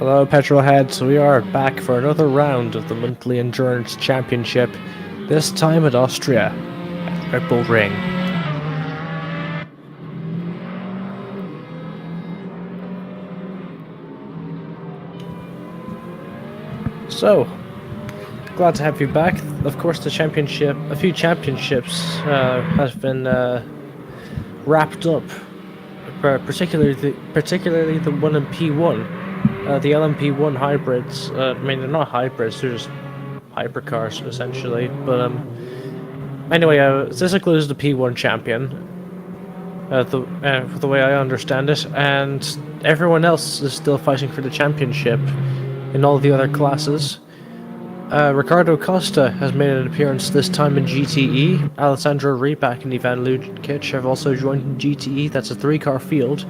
Hello, Petrolheads. We are back for another round of the monthly Endurance Championship, this time at Austria, at Red Bull Ring. So, glad to have you back. Of course, a few championships have been wrapped up, particularly the one in P1. The LMP1 hybrids, I mean, they're not hybrids, they're just hypercars, essentially. But anyway, Ziziglu is the P1 champion, the way I understand it, and everyone else is still fighting for the championship in all the other classes. Ricardo Costa has made an appearance this time in GTE. Alessandro Rybak and Ivan Lukic have also joined in GTE. That's a 3-car field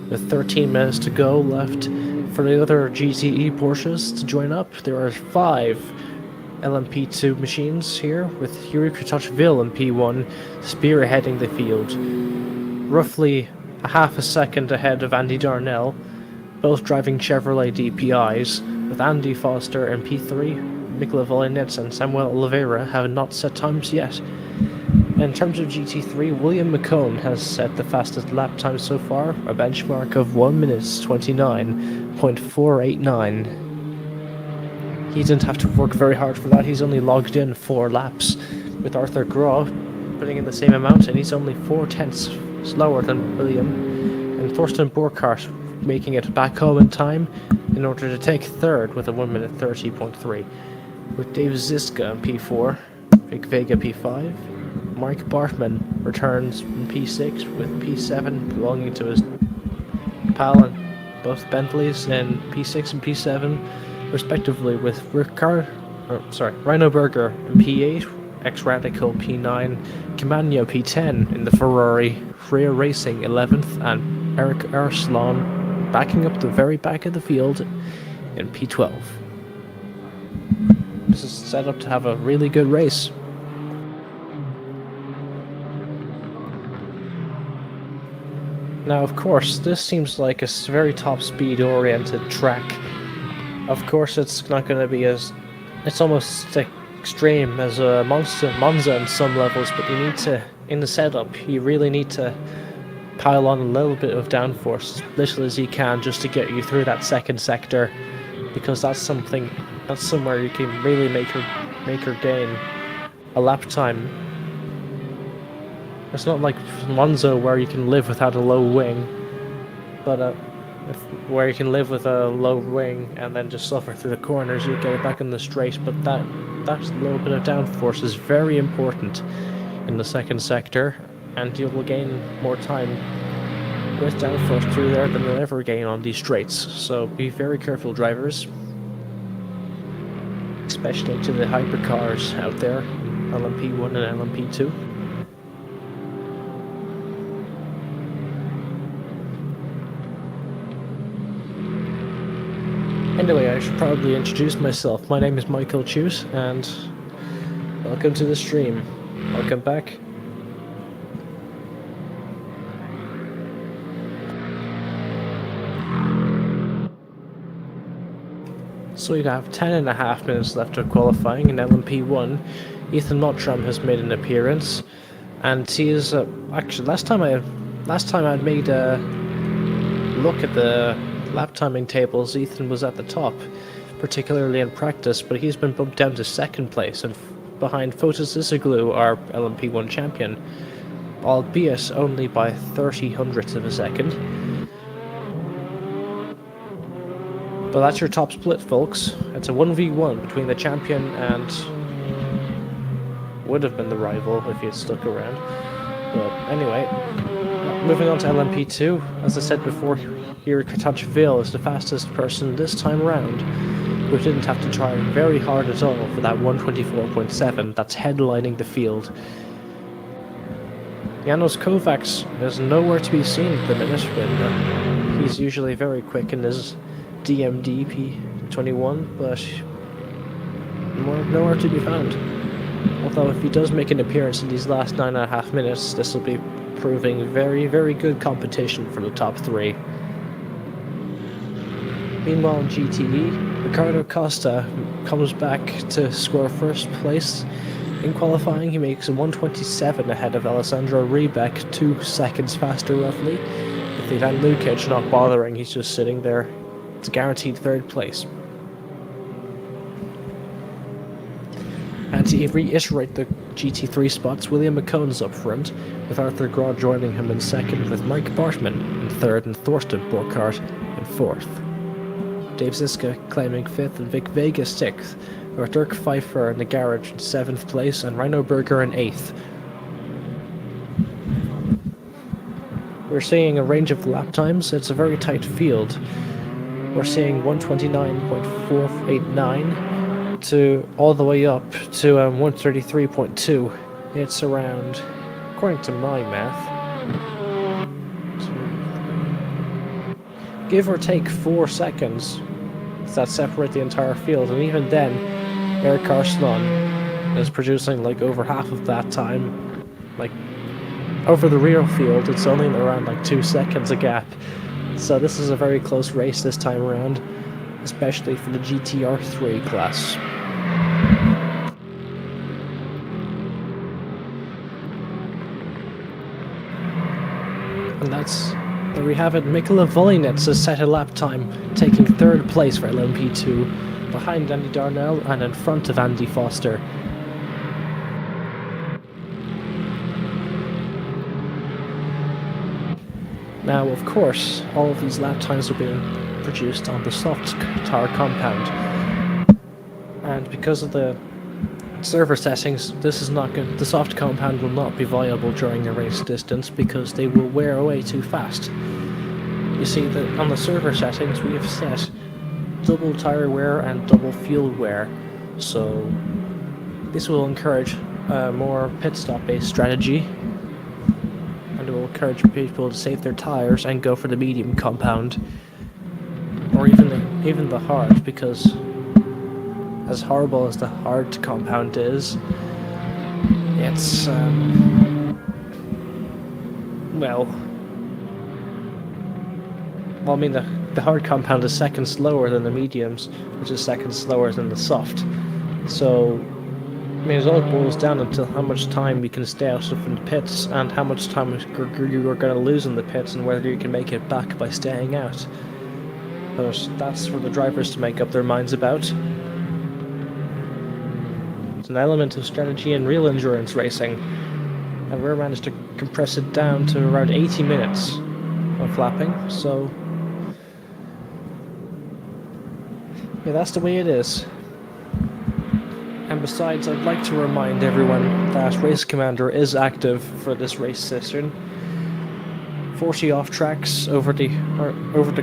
with 13 minutes to go left for the other GTE Porsches to join up. There are 5 LMP2 machines here, with Yuri Kratochvil in P1 spearheading the field, roughly a half a second ahead of Andy Darnell, both driving Chevrolet DPIs, with Andy Foster in P3. Mikola Volinets and Samuel Oliveira have not set times yet. In terms of GT3, William McCone has set the fastest lap time so far, a benchmark of 1 minute 29.489. He didn't have to work very hard for that. He's only logged in 4 laps, with Arthur Graw putting in the same amount, and he's only 4/10 slower than William, and Thorsten Burkhardt making it back home in time in order to take third with a 1 minute 30.3. With Dave Ziska in P4, Vic Vega P5, Mike Bartman returns in P6 with P7 belonging to his pal in both Bentleys in P6 and P7 respectively, with Rhino Berger in P8, X-Radical P9, Camagno P10 in the Ferrari, Freya Racing 11th, and Eric Arslan backing up the very back of the field in P12. This is set up to have a really good race. Now, of course, this seems like a very top speed oriented track. Of course, it's not going to be it's almost extreme as a Monza in some levels, but you need to, in the setup, you really need to pile on a little bit of downforce, as little as you can, just to get you through that second sector, because that's somewhere you can really make or gain a lap time. It's not like Monza where you can live without a low wing, but where you can live with a low wing and then just suffer through the corners, you get it back in the straight. But that little bit of downforce is very important in the second sector, and you will gain more time with downforce through there than you'll ever gain on these straights. So be very careful, drivers, especially to the hypercars out there, LMP1 and LMP2. Anyway, I should probably introduce myself. My name is Michael Chute, and welcome to the stream. Welcome back. So we have 10.5 minutes left of qualifying in LMP1. Ethan Mottram has made an appearance, and he is actually last time I had made a look at the lap timing tables, Ethan was at the top, particularly in practice, but he's been bumped down to second place and behind Fotis Ziziglu, our LMP1 champion, albeit only by 30 hundredths of a second. But that's your top split, folks. It's a 1v1 between the champion and would have been the rival if he had stuck around. But anyway, moving on to LMP2, as I said before, Yuri Kratochvil is the fastest person this time around, who didn't have to try very hard at all for that 124.7 that's headlining the field. Janos Kovacs is nowhere to be seen at the minute, but he's usually very quick in his DMD P21, but nowhere to be found. Although if he does make an appearance in these last 9.5 minutes, this will be proving very, very good competition for the top 3. Meanwhile in GTE, Ricardo Costa comes back to score first place. In qualifying, he makes a 1:27 ahead of Alessandro Riebeck, 2 seconds faster roughly. With Ivan Lukic not bothering, he's just sitting there. It's a guaranteed third place. And to reiterate the GT3 spots, William McCone's up front, with Arthur Graw joining him in second, with Mike Bartman in third and Thorsten Burkhardt in fourth. Dave Ziska claiming fifth and Vic Vega sixth, with Dirk Pfeiffer in the garage in seventh place and Rhino Berger in eighth. We're seeing a range of lap times. It's a very tight field. We're seeing 129.489 to all the way up to 133.2. It's around, according to my math, give or take 4 seconds that separate the entire field, and even then, Eric Arslon is producing like over half of that time. Like over the real field, it's only around like 2 seconds a gap. So this is a very close race this time around, especially for the GTR3 class. And there we have it. Mikola Volinets has set a lap time, taking third place for LMP2, behind Andy Darnell and in front of Andy Foster. Now, of course, all of these lap times are being produced on the soft tire compound, and because of the server settings, this is not good. The soft compound will not be viable during the race distance because they will wear away too fast. You see that on the server settings we have set double tire wear and double fuel wear, so this will encourage more pit stop based strategy, and it will encourage people to save their tires and go for the medium compound, or even the hard, because as horrible as the hard compound is, it's well, I mean the hard compound is second slower than the mediums, which is second slower than the soft. So I mean, it all boils down to how much time you can stay out of the pits and how much time you are going to lose in the pits, and whether you can make it back by staying out. But that's for the drivers to make up their minds about. It's an element of strategy in real endurance racing, and we managed to compress it down to around 80 minutes of lapping, so yeah, that's the way it is. And besides, I'd like to remind everyone that Race Commander is active for this race session. 40 off tracks over the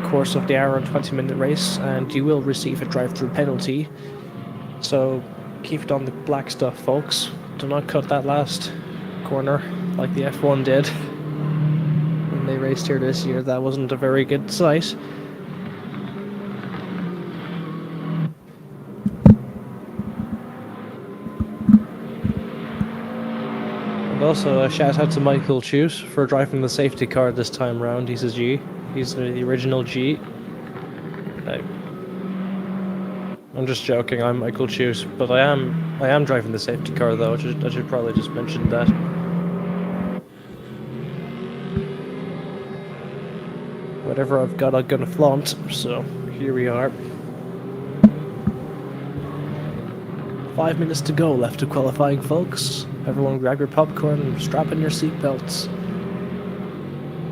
course of the hour and 20-minute race, and you will receive a drive-through penalty. So keep it on the black stuff, folks. Do not cut that last corner like the F1 did when they raced here this year. That wasn't a very good sight. And also a shout out to Michael Chute for driving the safety car this time round. He's a G. He's the original G. No. I'm just joking, I'm Michael Chute, but I am driving the safety car though. I should probably just mention that. Whatever I've got, I'm gonna flaunt, so here we are. 5 minutes to go left of qualifying, folks. Everyone grab your popcorn and strap in your seatbelts.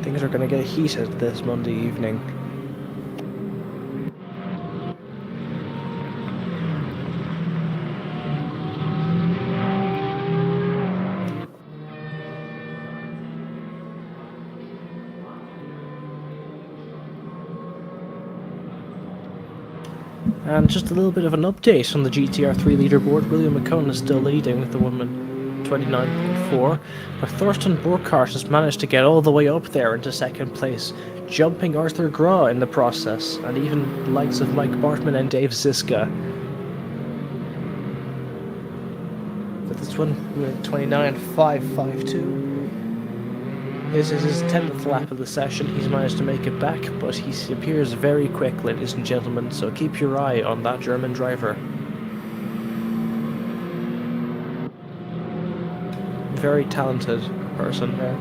Things are gonna get heated this Monday evening. And just a little bit of an update on the GTR3 leaderboard. William McCone is still leading with the 1:29.4, but Thorsten Burkhardt has managed to get all the way up there into second place, jumping Arthur Graw in the process, and even the likes of Mike Bartman and Dave Ziska. But this one, 29.552. This is his 10th lap of the session. He's managed to make it back, but he appears very quick, ladies and gentlemen, so keep your eye on that German driver. Very talented person there.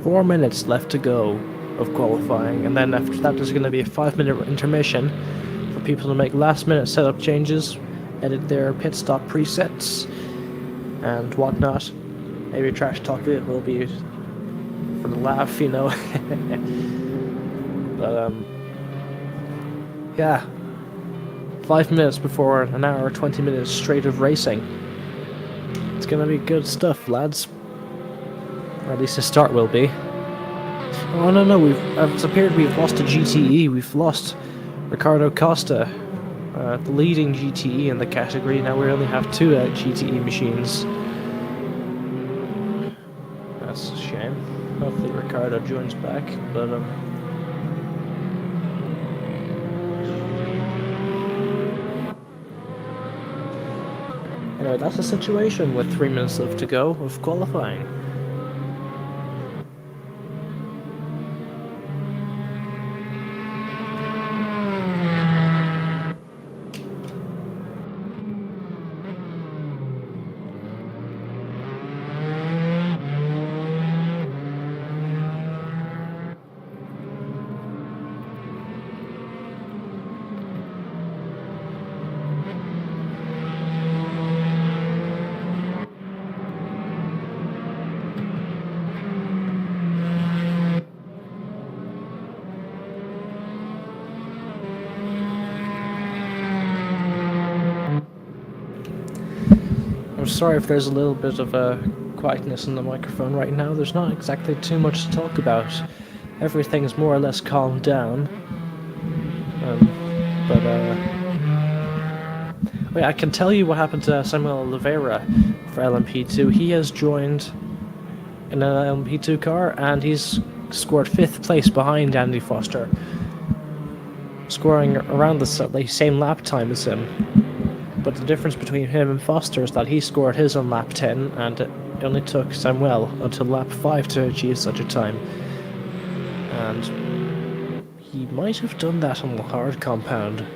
4 minutes left to go of qualifying, and then after that there's going to be a 5-minute intermission for people to make last-minute setup changes, edit their pit stop presets, and whatnot. Maybe trash talk it will be for the laugh, you know. But yeah, 5 minutes before an hour, 20 minutes straight of racing. It's gonna be good stuff, lads. Or at least the start will be. Oh no, it's appeared we've lost a GTE. We've lost Ricardo Costa, the leading GTE in the category. Now we only have 2 GTE machines. That's a shame. Hopefully Ricardo joins back, but anyway, that's the situation with 3 minutes left to go of qualifying. I'm sorry if there's a little bit of quietness in the microphone right now. There's not exactly too much to talk about. Everything's more or less calmed down. Wait, I can tell you what happened to Samuel Oliveira for LMP2. He has joined in an LMP2 car, and he's scored 5th place behind Andy Foster, scoring around the same lap time as him. But the difference between him and Foster is that he scored his on lap 10, and it only took Samuel until lap 5 to achieve such a time. And he might have done that on the hard compound.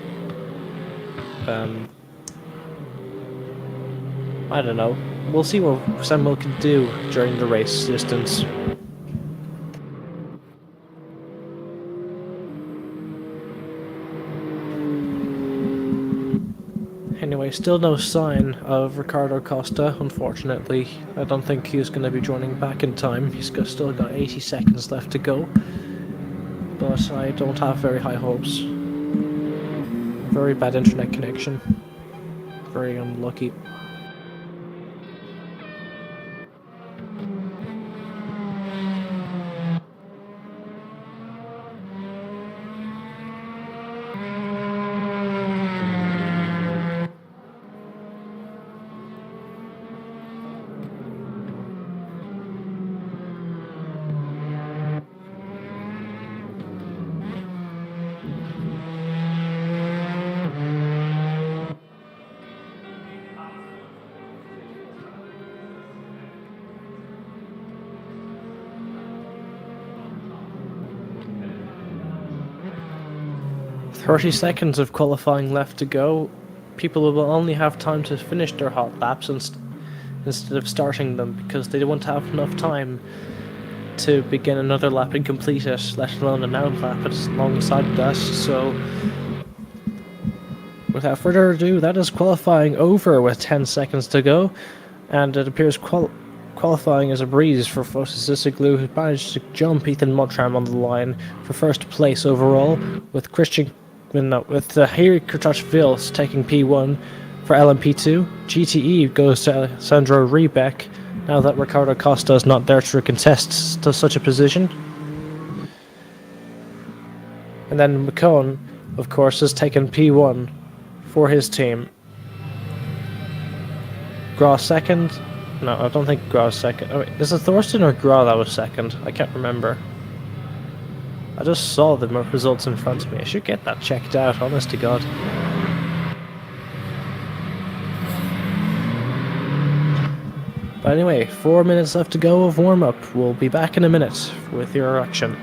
I don't know. We'll see what Samuel can do during the race distance. Anyway, still no sign of Ricardo Costa, unfortunately. I don't think he's going to be joining back in time. He's still got 80 seconds left to go. But I don't have very high hopes. Very bad internet connection. Very unlucky. "30 seconds of qualifying left to go. People will only have time to finish their hot laps instead of starting them, because they won't have enough time to begin another lap and complete it, let alone an out lap alongside that. So without further ado, that is qualifying over with 10 seconds to go, and it appears qualifying is a breeze for Fotis Issiglu, who managed to jump Ethan Mottram on the line for first place overall, with Harry Kurtach-Vils taking P1 for LMP2. GTE goes to Sandro Riebeck, now that Ricardo Costa is not there to contest to such a position. And then McCone, of course, has taken P1 for his team. Gra second? No, I don't think Gra's second. Oh, wait, is it Thorsten or Gra that was second? I can't remember. I just saw the results in front of me. I should get that checked out, honest to God. But anyway, 4 minutes left to go of warm-up. We'll be back in a minute with your action.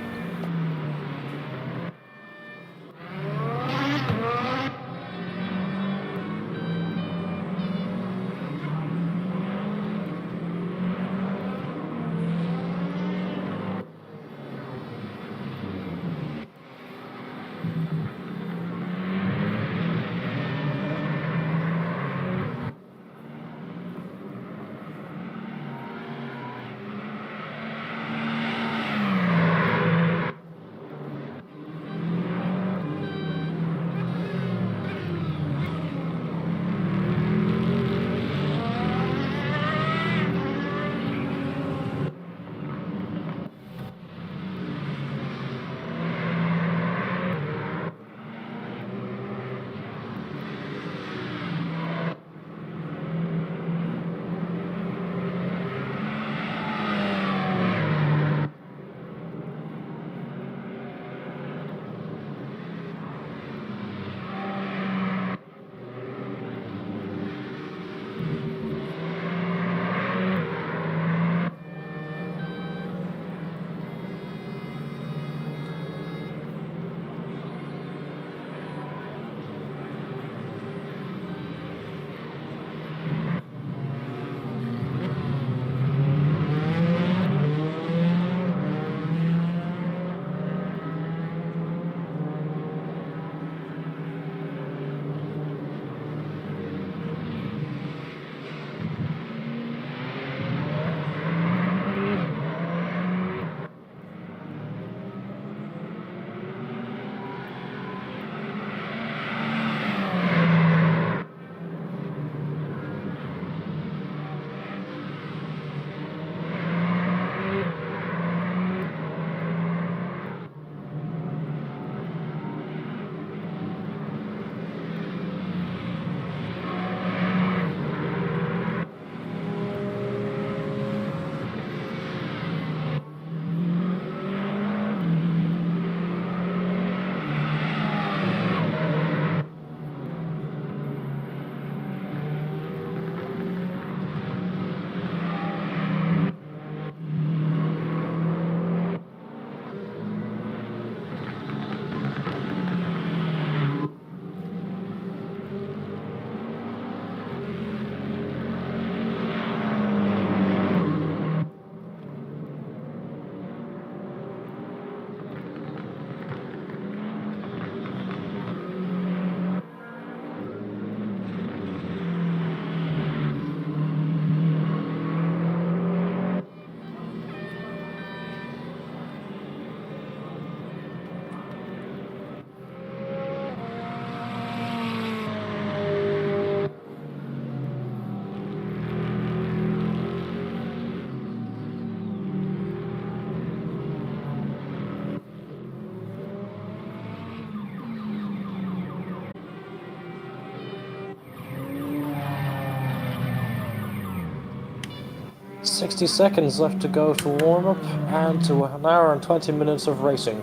"60 seconds left to go to warm-up and to 1 hour and 20 minutes of racing."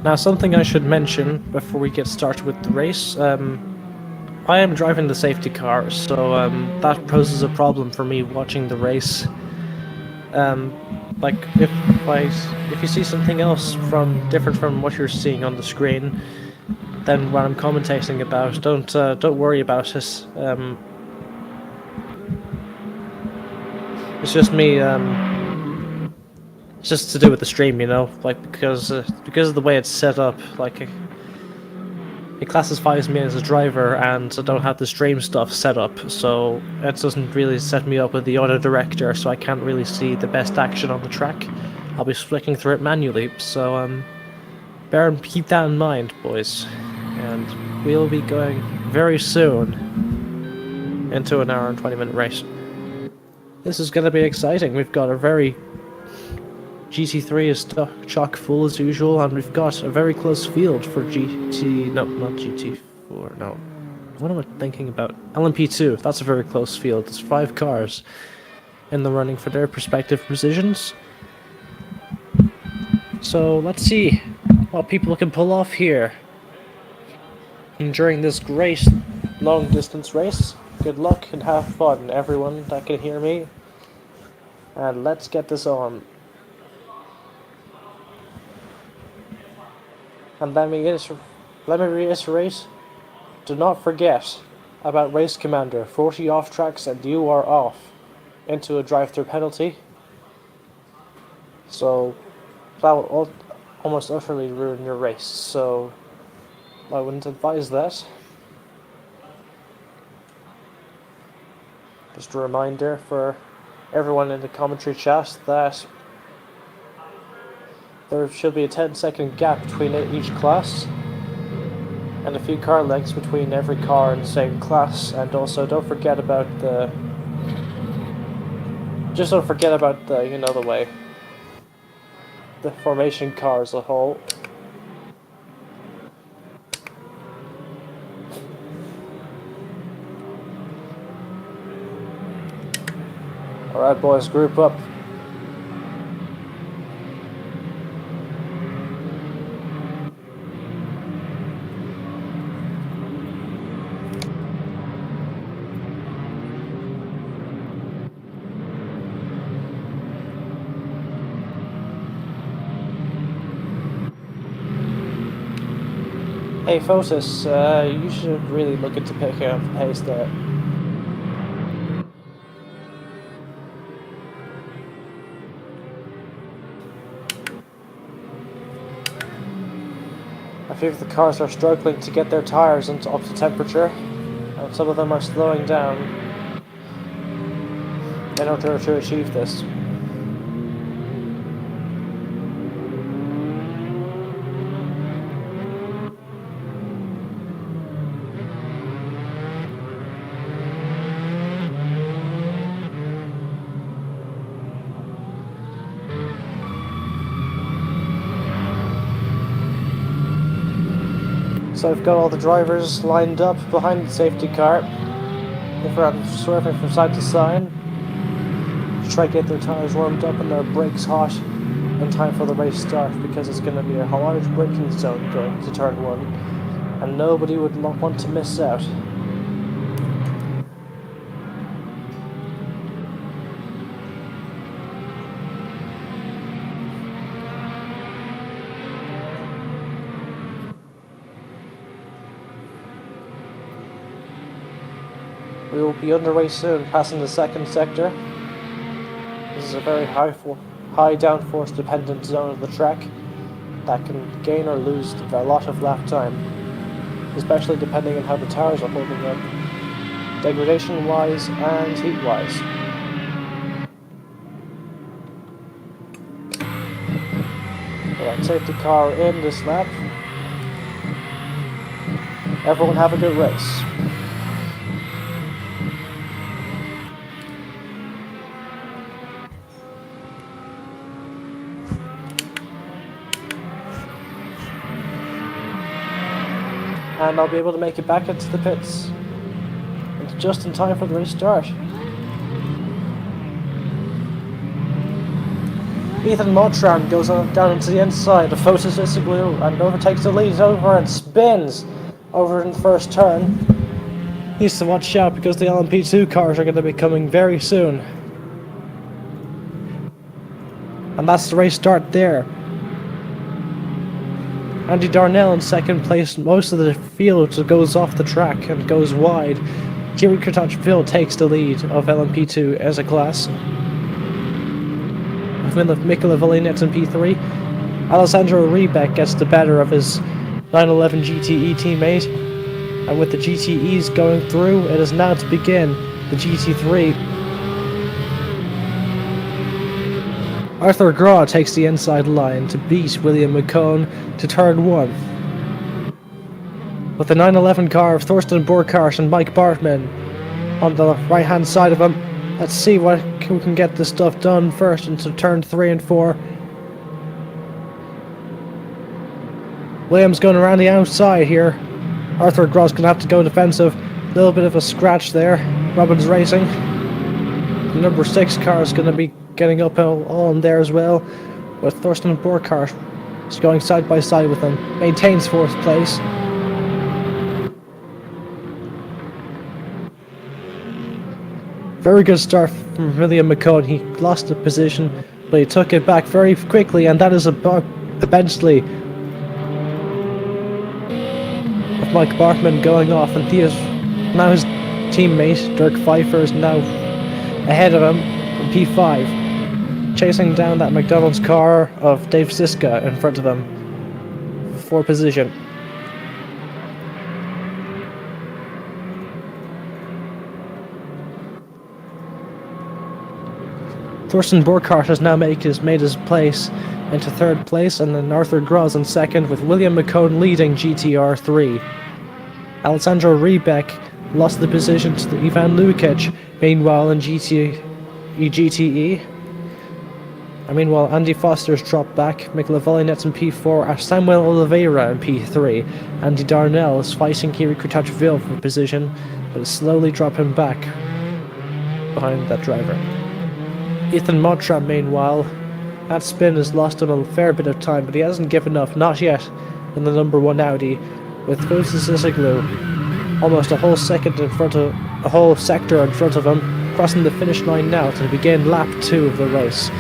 Now, something I should mention before we get started with the race. I am driving the safety car, so that poses a problem for me watching the race. Like if you see something else different from what you're seeing on the screen, then what I'm commentating about, don't worry about it. It's just me. It's just to do with the stream, you know, like because of the way it's set up, like it classifies me as a driver, and I don't have the stream stuff set up, so it doesn't really set me up with the auto director, so I can't really see the best action on the track. I'll be flicking through it manually, so keep that in mind, boys. And we'll be going very soon into an hour and 20-minute race. This is going to be exciting. We've got a very GT3 is chock full as usual, and we've got a very close field for not GT4, no. What am I thinking about? LMP2, that's a very close field. There's 5 cars in the running for their respective positions. So let's see what people can pull off here during this great long distance race. Good luck and have fun, everyone that can hear me. And let's get this on. And let me reiterate, do not forget about Race Commander. 40 off tracks and you are off into a drive-through penalty. So that will almost utterly ruin your race. So I wouldn't advise that. Just a reminder for everyone in the commentary chat that there should be a 10-second gap between each class and a few car lengths between every car in the same class. And also don't forget about the you know, the formation car as a whole. Alright boys, group up. Hey Fotis, you should really look into picking up the pace there. A few of the cars are struggling to get their tyres up to temperature, and some of them are slowing down in order to achieve this. So I've got all the drivers lined up behind the safety car. They're swerving from side to side to try to get their tyres warmed up and their brakes hot in time for the race start, because it's going to be a large braking zone going to turn 1 and nobody would want to miss out. We will be underway soon, passing the second sector. This is a very high downforce dependent zone of the track that can gain or lose a lot of lap time, especially depending on how the tires are holding up, degradation wise and heat wise. Alright, safety car in this lap. Everyone have a good race. And I'll be able to make it back into the pits just in time for the race start. Ethan Motran goes down into the inside of Fotis Isaglu and overtakes the lead over and spins over in the first turn. He needs to watch out because the LMP2 cars are going to be coming very soon. And that's the race start there. Andy Darnell in second place. Most of the field goes off the track and goes wide. Kiri Kurtachville takes the lead of LMP2 as a class. With Mikola Volinet in P3. Alessandro Rebeck gets the better of his 911 GTE teammate. And with the GTEs going through, it is now to begin the GT3. Arthur Graw takes the inside line to beat William McCone to turn 1. With the 911 car of Thorsten Burkhardt and Mike Bartman on the right hand side of him, let's see who can get this stuff done first into turn 3 and 4. Williams going around the outside here. Arthur Graw's going to have to go defensive. A little bit of a scratch there. Robbins Racing. The number 6 car is going to be getting up all in there as well, with Thorsten Burkhardt He's going side by side with him. Maintains 4th place. Very good start from William McCone. He lost the position, but he took it back very quickly, and that is a Bentley of Mike Bartman going off, and now his teammate Dirk Pfeiffer is now ahead of him in P5, chasing down that McDonald's car of Dave Ziska in front of him for position. Thorsten Burkhardt has now made his place into 3rd place, and then Arthur Gros in 2nd, with William McCone leading GTR 3. Alessandro Riebeck lost the position to Ivan Lukic, meanwhile in GTE. And meanwhile, Andy Foster's dropped back, Michael Volinets in P4, Samuel Oliveira in P3. Andy Darnell is fighting Kiri Kutachville for position, but is slowly dropping back behind that driver. Ethan Mottram, meanwhile, that spin has lost him a fair bit of time, but he hasn't given up, not yet, in the number 1 Audi, with Fotis Issiglu almost a whole sector in front of him, crossing the finish line now to begin lap 2 of the race.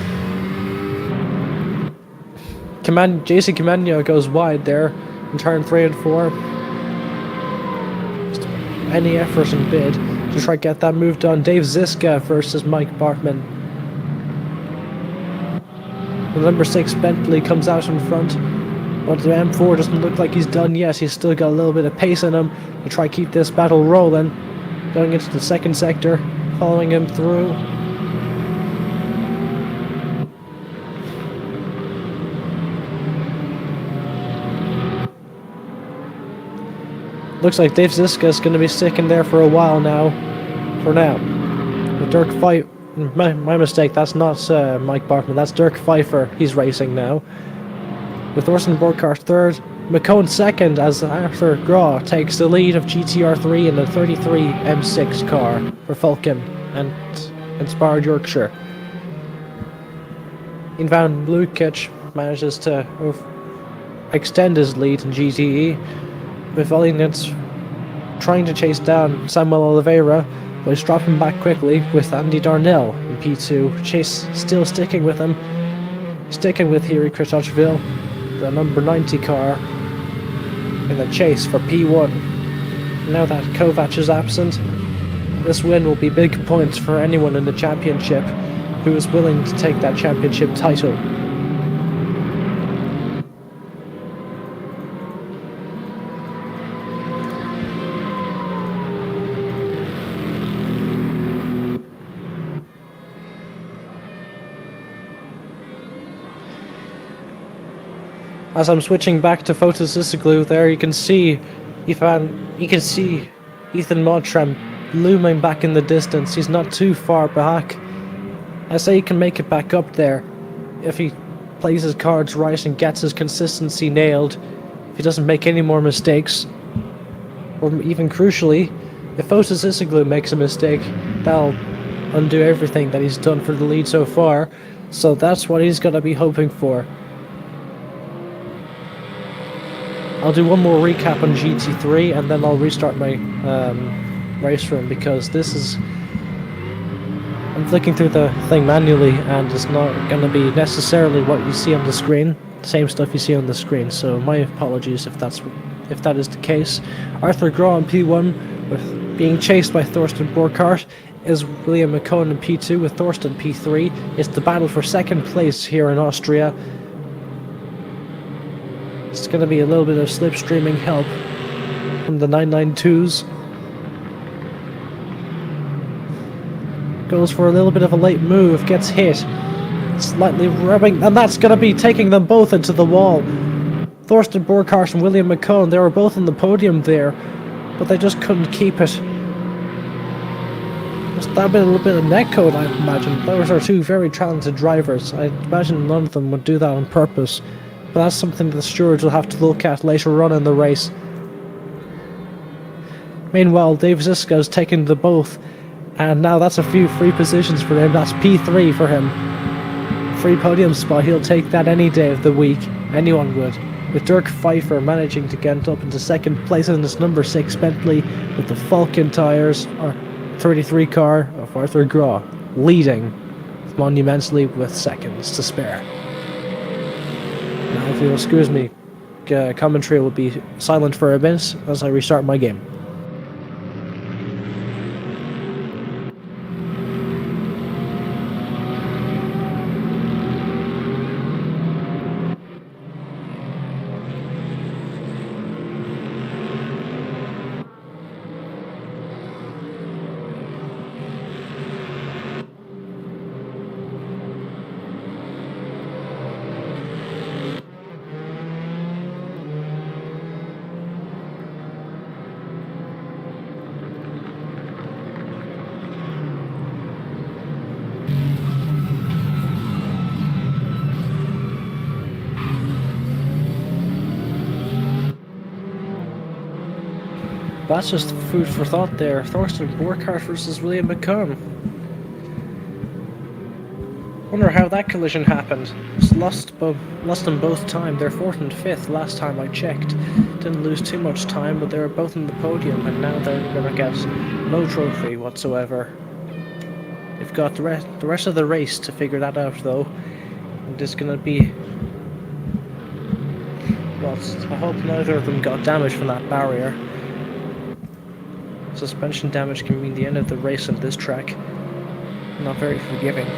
JC Camano goes wide there in turn 3 and 4. Just any effort and bid to try to get that move done. Dave Ziska versus Mike Bartman. The number 6 Bentley comes out in front, but the M4 doesn't look like he's done yet. He's still got a little bit of pace in him to try to keep this battle rolling. Going into the 2nd sector, following him through. Looks like Dave Ziska is going to be sticking there for a while now. For now. With Dirk Pfeiffer. My mistake, that's not Mike Bartman, that's Dirk Pfeiffer. He's racing now. With Thorsten Burkhardt 3rd, McCone 2nd as Arthur Gros takes the lead of GTR 3 in the 33 M6 car for Falcon and Inspired Yorkshire. Ivan Lukic manages to extend his lead in GTE, with Volinets trying to chase down Samuel Oliveira, but he's dropping back quickly with Andy Darnell in P2. Chase still sticking with him, sticking with Yuri Kritochville, the number 90 car, in the chase for P1. Now that Kovac is absent, this win will be big points for anyone in the championship who is willing to take that championship title. As I'm switching back to Fotis Issiglu there, you can see Ethan Mottram looming back in the distance. He's not too far back. I say he can make it back up there if he plays his cards right and gets his consistency nailed, if he doesn't make any more mistakes, or even crucially, if Fotis Issiglu makes a mistake, that'll undo everything that he's done for the lead so far, so that's what he's going to be hoping for. I'll do one more recap on GT3 and then I'll restart my race room, because this is... I'm flicking through the thing manually and it's not going to be necessarily what you see on the screen, same stuff you see on the screen, so my apologies if that is the case. Arthur Gros in P1 with being chased by Thorsten Burkhardt is William McCone in P2 with Thorsten P3. It's the battle for 2nd place here in Austria. It's going to be a little bit of slipstreaming help from the 992s. Goes for a little bit of a late move, gets hit, slightly rubbing, and that's going to be taking them both into the wall. Thorsten Burkhardt and William McCone, they were both on the podium there, but they just couldn't keep it. Just that bit, a little bit of netcode, I imagine. Those are two very talented drivers. I imagine none of them would do that on purpose. But that's something the stewards will have to look at later on in the race. Meanwhile, Dave Ziska has taken the both, and now that's a few free positions for him. That's P3 for him. Free podium spot, he'll take that any day of the week. Anyone would. With Dirk Pfeiffer managing to get up into second place in his number 6 Bentley with the Falcon tyres, or 33 car of Arthur Graw, leading monumentally with seconds to spare. Now, if you'll excuse me, commentary will be silent for a bit as I restart my game. That's just food for thought there. Thorsten Burkhardt versus William McComb. Wonder how that collision happened. Just lost them both time. They're 4th and 5th last time I checked. Didn't lose too much time, but they were both in the podium, and now they're gonna get no trophy whatsoever. They've got the rest of the race to figure that out, though. And it's gonna be... well, I hope neither of them got damage from that barrier. Suspension damage can mean the end of the race on this track. Not very forgiving.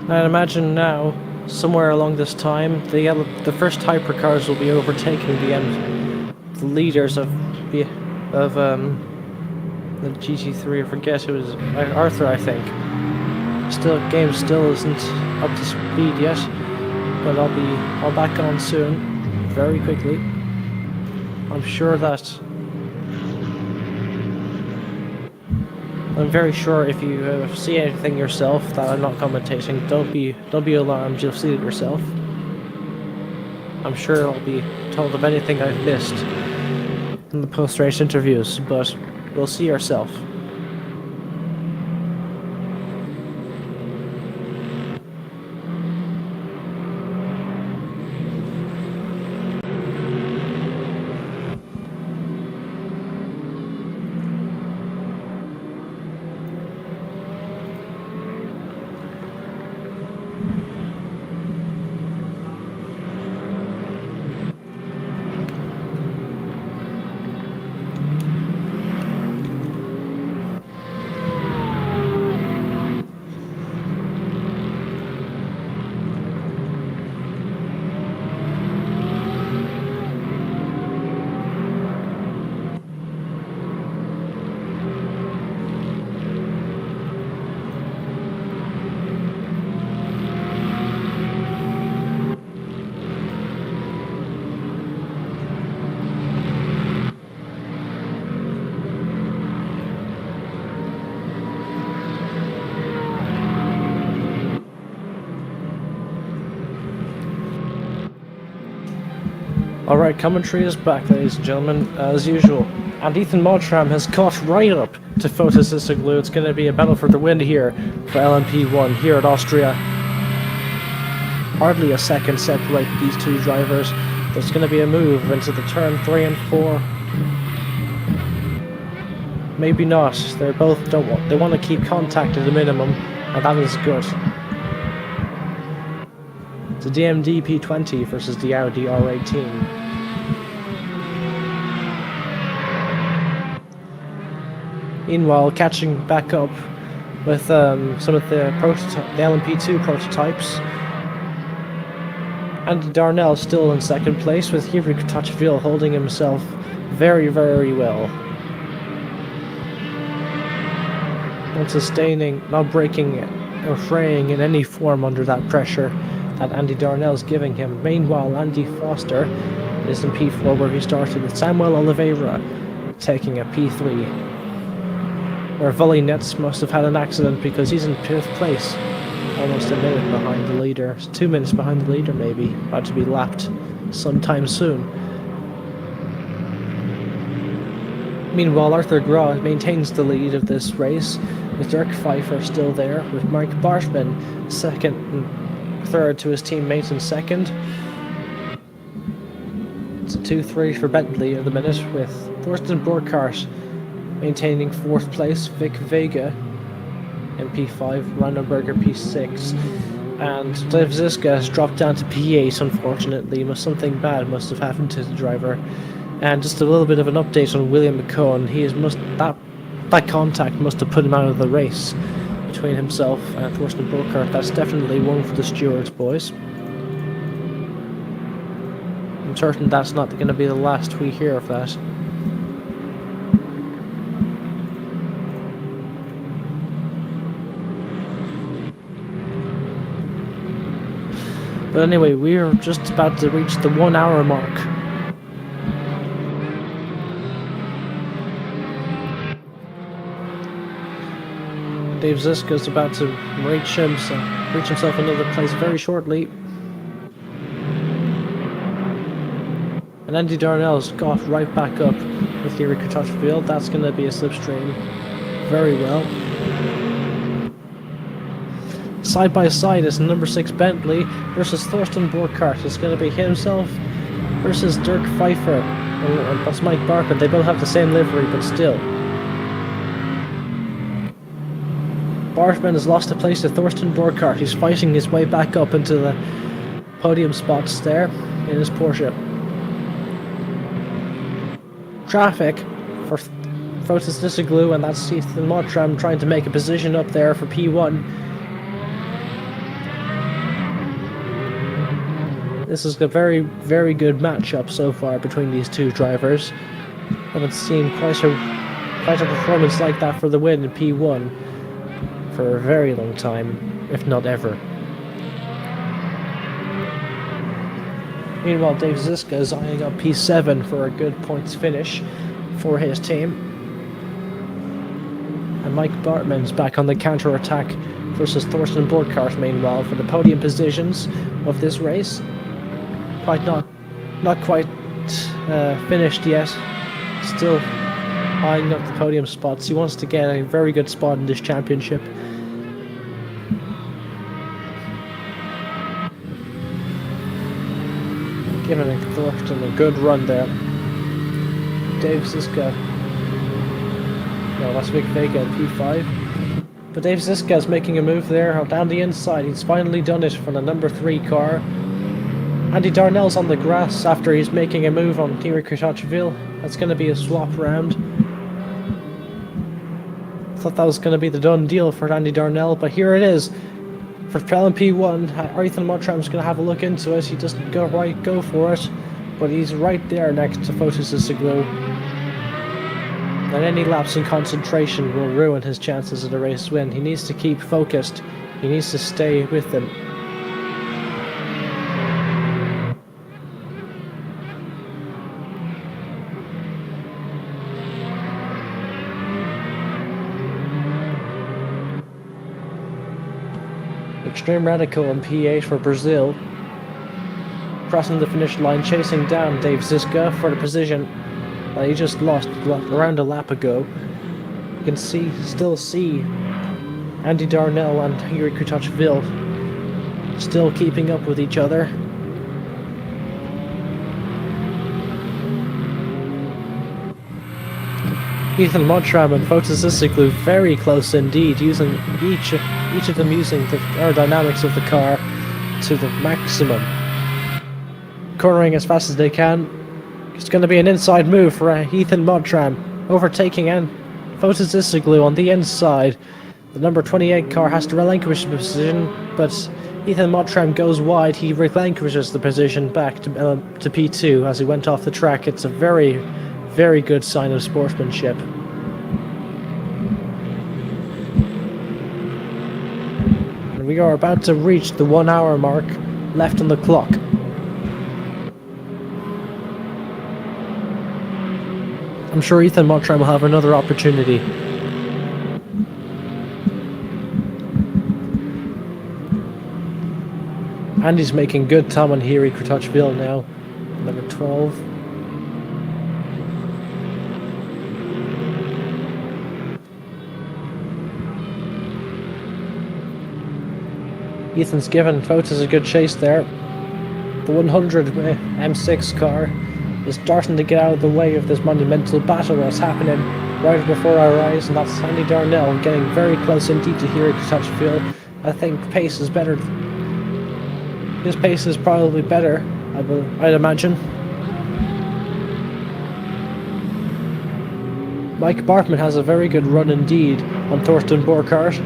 I'd imagine now, somewhere along this time, the first hypercars will be overtaking the leaders of the GT3. I forget who it was, Arthur, I think. Game still isn't up to speed yet, but I'll back on soon, very quickly. I'm very sure if you see anything yourself that I'm not commentating, don't be alarmed. You'll see it yourself. I'm sure I'll be told of anything I've missed in the post-race interviews, but we'll see yourself. Alright, commentary is back, ladies and gentlemen, as usual. And Ethan Mottram has caught right up to Fotis Isoglu. It's going to be a battle for the win here for LMP1 here at Austria. Hardly a second separate these two drivers. There's going to be a move into the turn 3 and 4. Maybe not. They both they want to keep contact at a minimum, and that is good. The DMD P20 versus the Audi R18. Meanwhile, catching back up with some of the LMP2 prototypes. Andy Darnell still in second place, with Henrik Tachville holding himself very, very well. Not sustaining, not breaking or fraying in any form under that pressure that Andy Darnell's giving him. Meanwhile, Andy Foster is in P4 where he started, with Samuel Oliveira taking a P3. Where Volley Nets must have had an accident because he's in 5th place. Almost a minute behind the leader. 2 minutes behind the leader maybe. About to be lapped sometime soon. Meanwhile, Arthur Graw maintains the lead of this race, with Dirk Pfeiffer still there, with Mike Barshman second and third to his teammate in second. It's a 2-3 for Bentley at the minute, with Thorsten Burkhardt maintaining 4th place, Vic Vega in P5, Randenberger P6, and Dave Ziska has dropped down to P8 unfortunately. Something bad must have happened to the driver. And just a little bit of an update on William McCone. That contact must have put him out of the race between himself and Thorsten Burkhardt. That's definitely one for the stewards, boys. I'm certain that's not going to be the last we hear of that. But anyway, we are just about to reach the 1 hour mark. Dave Ziska's about to reach himself another place very shortly. And Andy Darnell's got right back up with Henrik Tachville. That's going to be a slipstream very well. Side by side is number 6 Bentley versus Thorsten Burkhardt. It's going to be himself versus Dirk Pfeiffer. And that's Mike Barker. They both have the same livery, but still. Barshman has lost a place to Thorsten Burkhardt. He's fighting his way back up into the podium spots there in his Porsche. Traffic for Fotis Isoglu, and that's Ethan Mottram trying to make a position up there for P1. This is a very, very good matchup so far between these two drivers. I haven't seen quite a performance like that for the win in P1 for a very long time, if not ever. Meanwhile, Dave Ziska is eyeing up P7 for a good points finish for his team. And Mike Bartman's back on the counter-attack versus Thorsten Burkhardt, meanwhile, for the podium positions of this race. Not quite finished yet. Still eyeing up the podium spots. He wants to get a very good spot in this championship. Giving Thorsten a good run there. Dave Ziska. No, that's Vic Vega at P5. But Dave Ziska is making a move there down the inside. He's finally done it for the number 3 car. Andy Darnell's on the grass after he's making a move on Henrik Tachville. That's going to be a swap round. Thought that was going to be the done deal for Andy Darnell, but here it is. For LMP1, Ethan Mottram's going to have a look into it. He doesn't go for it, but he's right there next to Fotis Isoglu. And any lapse in concentration will ruin his chances of a race win. He needs to keep focused. He needs to stay with them. Extreme Radical in P8 for Brazil. crossing the finish line, chasing down Dave Ziska for the position that he just lost around a lap ago. You can still see Andy Darnell and Yuri Kutachville still keeping up with each other. Ethan Mottram and Fotis Issiglu very close indeed, using each of them using the aerodynamics of the car to the maximum. Cornering as fast as they can. It's going to be an inside move for Ethan Mottram, overtaking Fotis Issiglu on the inside. The number 28 car has to relinquish the position, but Ethan Mottram goes wide. He relinquishes the position back to P2 as he went off the track. It's a very, very good sign of sportsmanship. And we are about to reach the 1 hour mark left on the clock. I'm sure Ethan Mottram will have another opportunity. Andy's making good time on Yuri Kutachville now, number 12. Ethan's given Fotis a good chase there. The 100 M6 car is starting to get out of the way of this monumental battle that's happening right before our eyes, and that's Andy Darnell getting very close indeed to Yuri Kutachville. I think pace is better. His pace is probably better, I'd imagine. Mike Bartman has a very good run indeed on Thorsten Borkart.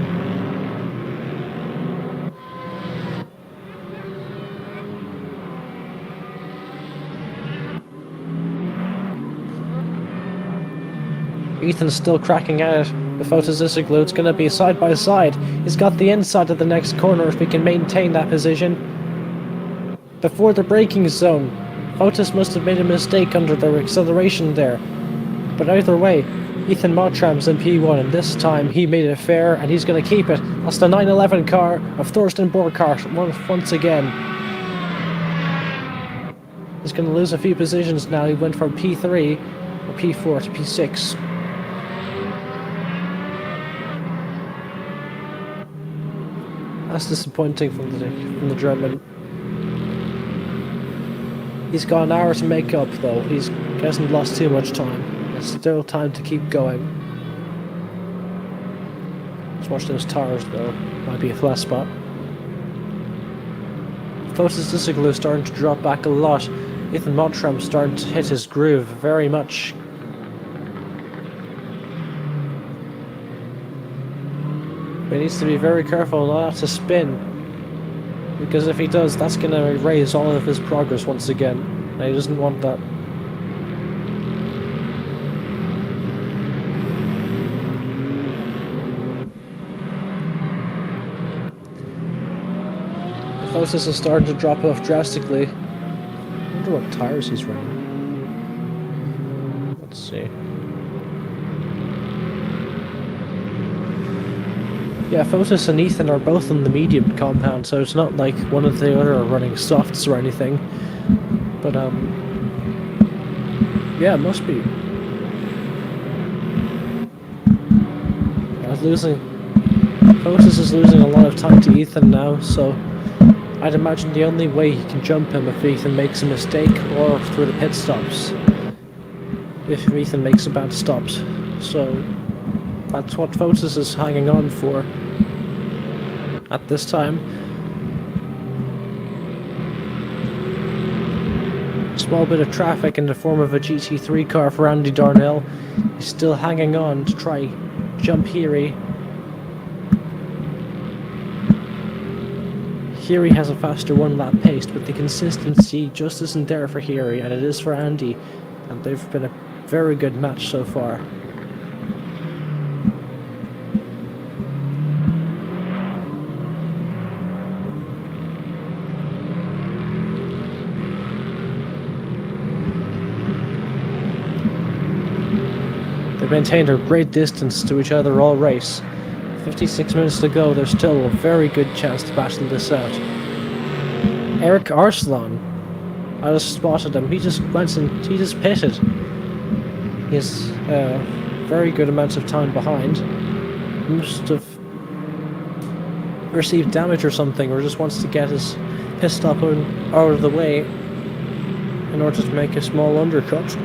Ethan's still cracking at it with Fotis Issiglu. It's going to be side by side. He's got the inside of the next corner if we can maintain that position. Before the braking zone, Fotis must have made a mistake under the acceleration there. But either way, Ethan Mottram's in P1, and this time he made it fair, and he's going to keep it. That's the 911 car of Thorsten Borkart once again. He's going to lose a few positions now. He went from P3 or P4 to P6. That's disappointing from the German. He's got an hour to make up though. He hasn't lost too much time. There's still time to keep going. Let's watch those tires though. Might be a flat spot. Fotis Issiglu starting to drop back a lot. Ethan Mottram starting to hit his groove very much. But he needs to be very careful not to spin, because if he does, that's going to erase all of his progress once again, and he doesn't want that. Fotis is starting to drop off drastically. I wonder what tires he's running. Let's see. Yeah, Fotis and Ethan are both on the medium compound, so it's not like one of the other are running softs or anything. But, yeah, it must be. Fotis is losing a lot of time to Ethan now, so I'd imagine the only way he can jump him if Ethan makes a mistake or through the pit stops. If Ethan makes a bad stops. So that's what Fotis is hanging on for at this time. Small bit of traffic in the form of a GT3 car for Andy Darnell. He's still hanging on to try jump Yuri. Yuri has a faster one-lap pace, but the consistency just isn't there for Yuri, and it is for Andy, and they've been a very good match so far. They've maintained a great distance to each other all race. 56 minutes to go, there's still a very good chance to battle this out. Eric Arslan I just spotted him. He just went and he just pitted. He's very good amount of time behind. He must have received damage or something, or just wants to get his pit stop out of the way in order to make a small undercut.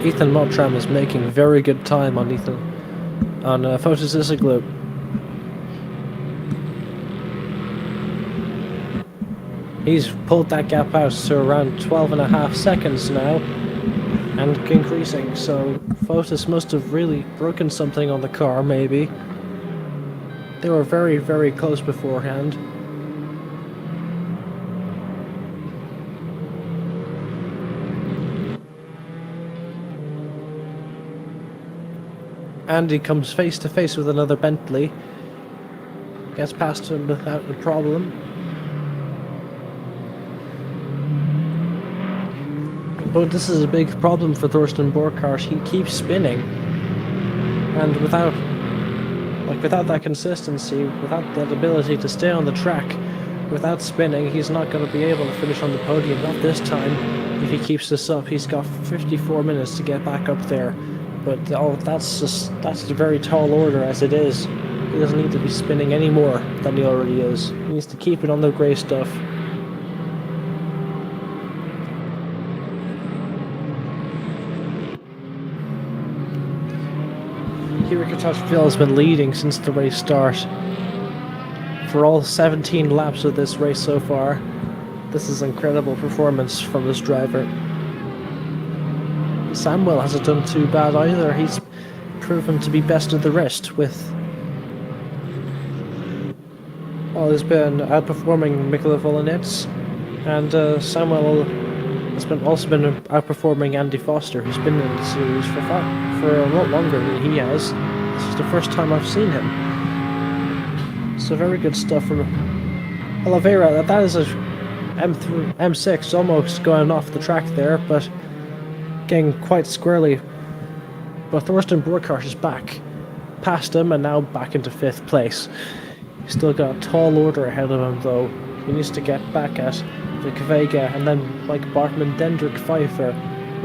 Ethan Mottram is making very good time on Fotis Isoglu. He's pulled that gap out to around 12.5 seconds now, and increasing, so Fotis must have really broken something on the car, maybe. They were very, very close beforehand. Andy comes face to face with another Bentley. Gets past him without a problem. But this is a big problem for Thorsten Borchardt. He keeps spinning. And without that consistency, without that ability to stay on the track, without spinning, he's not going to be able to finish on the podium. Not this time. If he keeps this up, he's got 54 minutes to get back up there. But that's a very tall order as it is. He doesn't need to be spinning any more than he already is. He needs to keep it on the grey stuff. Kirill Tachville has been leading since the race start. For all 17 laps of this race so far, this is incredible performance from this driver. Samuel hasn't done too bad either. He's proven to be best of the rest with... Well, he's been outperforming Mikola Volinets, and Samuel has also been outperforming Andy Foster, who's been in the series for a lot longer than he has. This is the first time I've seen him. So very good stuff from Oliveira. That is a M6 almost going off the track there, but getting quite squarely. But Thorsten Borchardt is back past him and now back into 5th place. He's still got a tall order ahead of him though. He needs to get back at Vic Vega and then Mike Bartman, Dendrick Pfeiffer,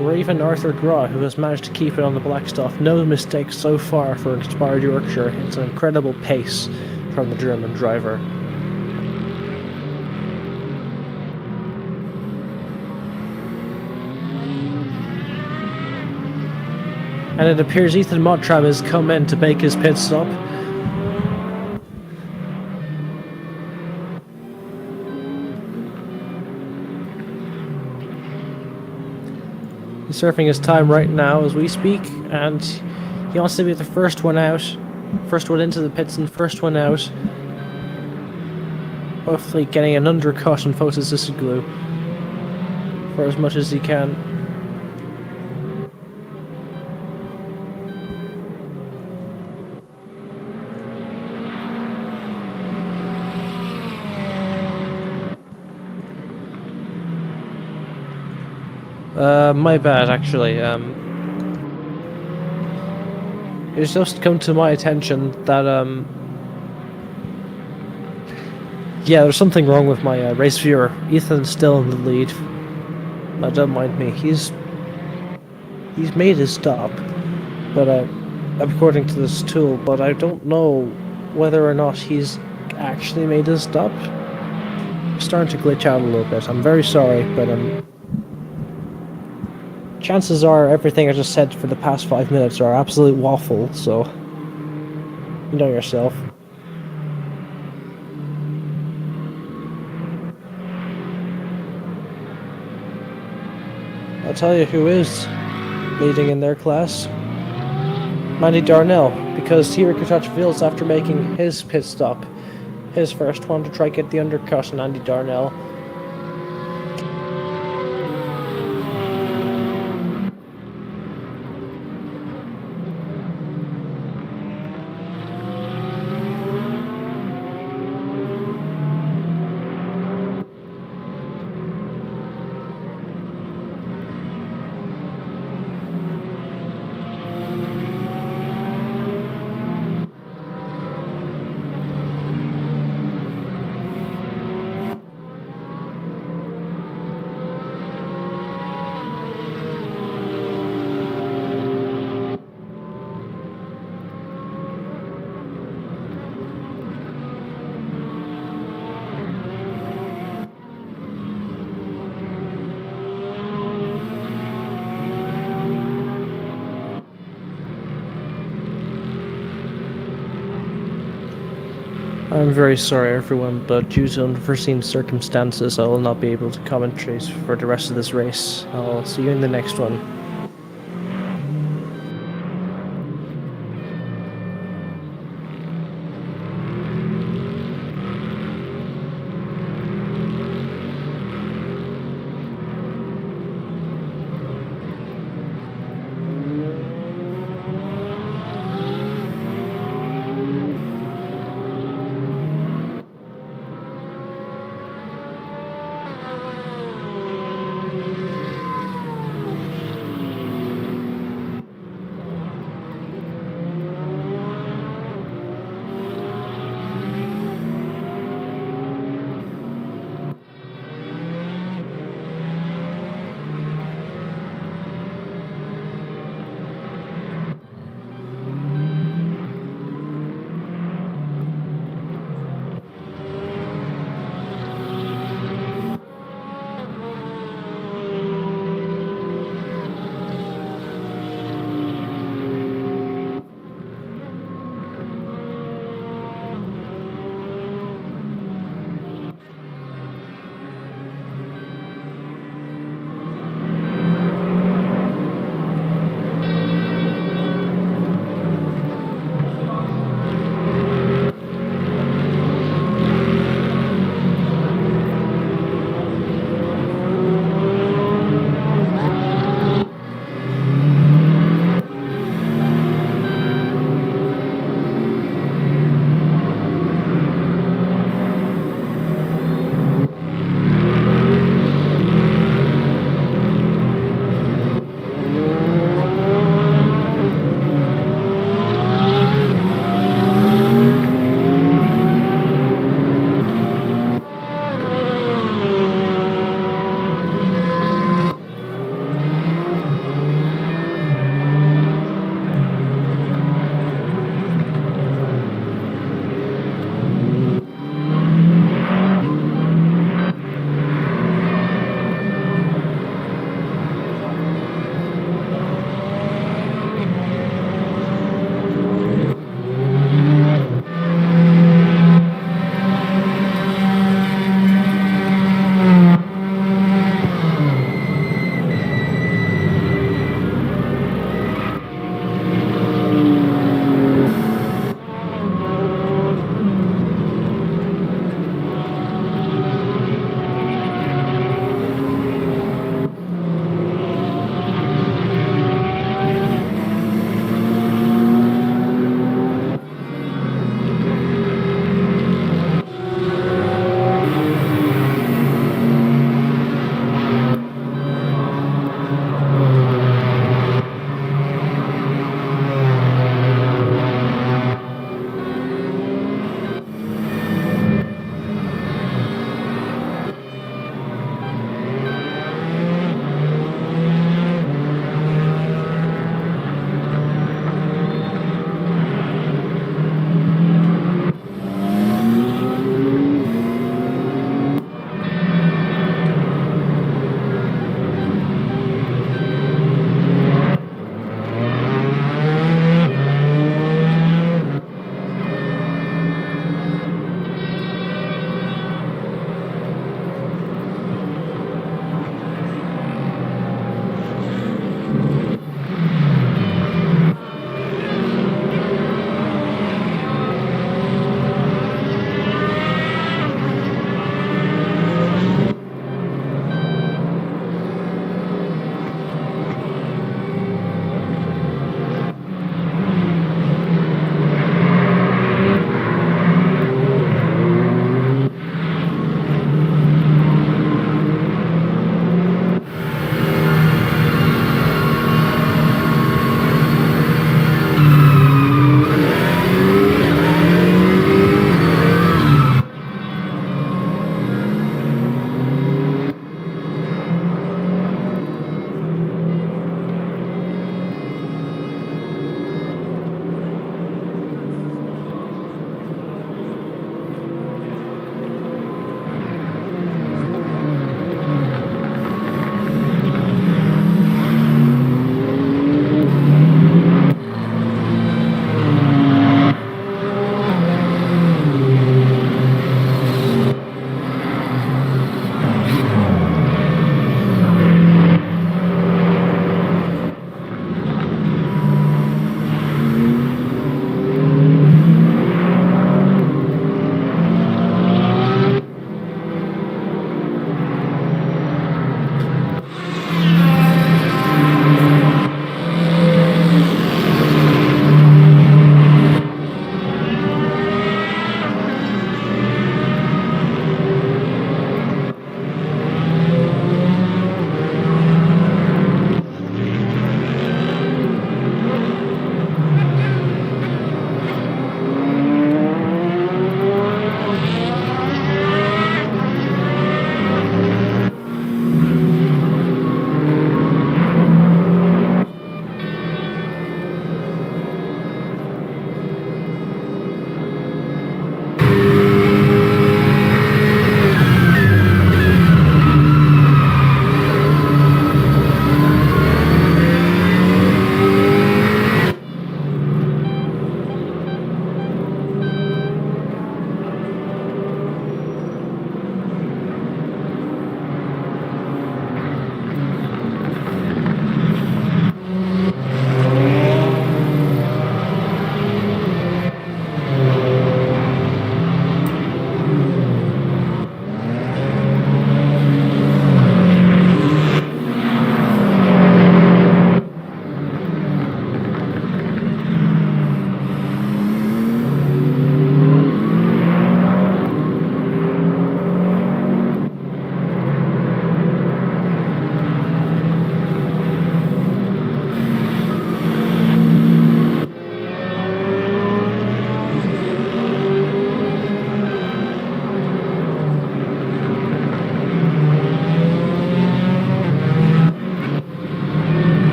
or even Arthur Graw, who has managed to keep it on the black stuff. No mistakes so far for Inspired Yorkshire. It's an incredible pace from the German driver. And it appears Ethan Mottram has come in to make his pit stop. He's surfing his time right now as we speak, and he wants to be the first one out. First one into the pits and first one out. Hopefully getting an undercut on Fotis Isoglu for as much as he can. My bad, actually. It's just come to my attention that, yeah, there's something wrong with my race viewer. Ethan's still in the lead. Now, don't mind me. He's made his stop, but according to this tool, but I don't know whether or not he's actually made his stop. I'm starting to glitch out a little bit. I'm very sorry, but chances are everything I just said for the past 5 minutes are absolute waffle, so you know yourself. I'll tell you who is leading in their class. Mandy Darnell, because Thierry Coutachville's after making his pit stop, his first one to try get the undercut on Andy Darnell. I'm very sorry, everyone, but due to unforeseen circumstances, I will not be able to commentate for the rest of this race. I'll see you in the next one.